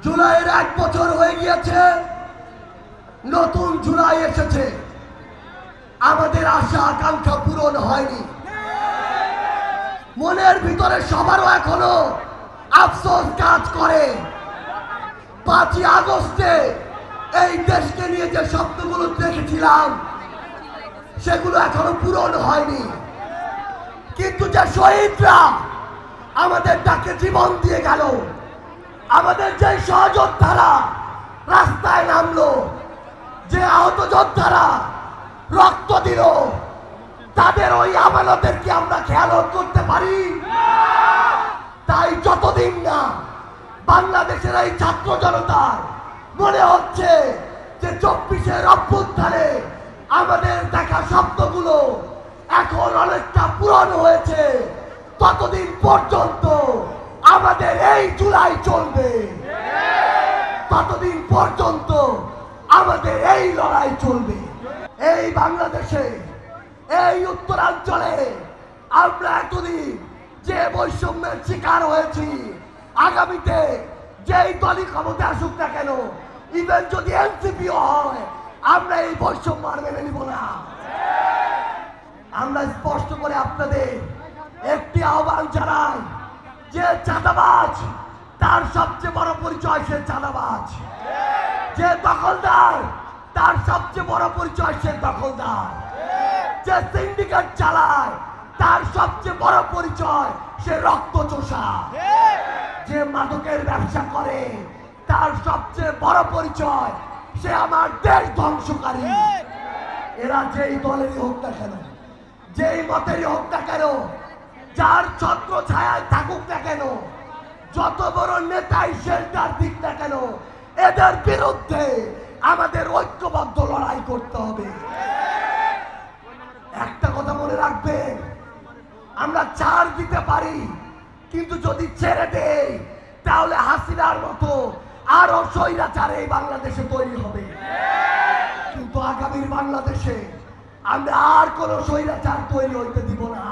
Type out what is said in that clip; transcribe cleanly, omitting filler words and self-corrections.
জুলাইয়ের 1 বছর হয়ে গিয়েছে, নতুন জুলাই এসেছে, আমাদের আশা আকাঙ্ক্ষা পূরণ হয়নি। মনের ভিতরে সবারও এখনো আফসোস কাজ করে। 5ই আগস্টে এই দেশকে নিয়ে যে স্বপ্নগুলো দেখেছিলাম সেগুলো এখনো পূরণ হয়নি। কিন্তু যে শহীদরা আমাদের ডাকে জীবন দিয়ে গেল, আমাদের যে সহযোদ্ধারা রাস্তায় নামলো, যে আহত যোদ্ধারা রক্ত দিল, তাদের ওই আমানতের কি আমরা খেয়াল করতে পারি? তাই যতদিন না বাংলাদেশের এই ছাত্র জনতার মনে হচ্ছে যে 24-এর অভ্যুত্থানে আমাদের দেখা স্বপ্নগুলো এখন অনেকটা পূরণ হয়েছে, ততদিন পর্যন্ত আমাদের এই জুলাই চলবে, ততদিন পর্যন্ত আমাদের এই লড়াই চলবে। এই বাংলাদেশে, এই উত্তরাঞ্চলে আমরা এতদিন যে বৈষম্যের শিকার হয়েছি, আগামীতে যেই দলই ক্ষমতা আসুক না কেন, ইভেন যদি এনসিপিও হয়, আমরা এই বৈষম্য আর মেনে নিব না। আমরা স্পষ্ট করে আপনাদের একটি আহ্বান জানাই, যে চাঁদাবাজ তার সবচেয়ে বড় পরিচয় সে চাঁদাবাজ, যে দখলদার তার সবচেয়ে বড় পরিচয় সে দখলদার, যে সিন্ডিকেট চালায় তার সবচেয়ে বড় পরিচয় সে রক্তচোষা, যে মাদকের ব্যবসা করে তার সবচেয়ে বড় পরিচয় সে আমার দেশ ধ্বংসকারী। এরা যেই দলেরই হোক না কেন, যেই মতেরই হোক না কেন, যার ছত্র ছায়ায় থাকুক না কেন, যত বড় নেতাই শেল্টার দিক না কেন, এদের বিরুদ্ধে আমাদের ঐক্যবদ্ধ লড়াই করতে হবে। একটা কথা মনে রাখবেন, আমরা ছাড় দিতে পারি, কিন্তু যদি ছেড়ে দেই তাহলে হাসিনার মতো আরো স্বৈরাচার এই বাংলাদেশে তৈরি হবে। কিন্তু আগামীর বাংলাদেশে আমরা আর কোন স্বৈরাচার তৈরি হইতে দিব না।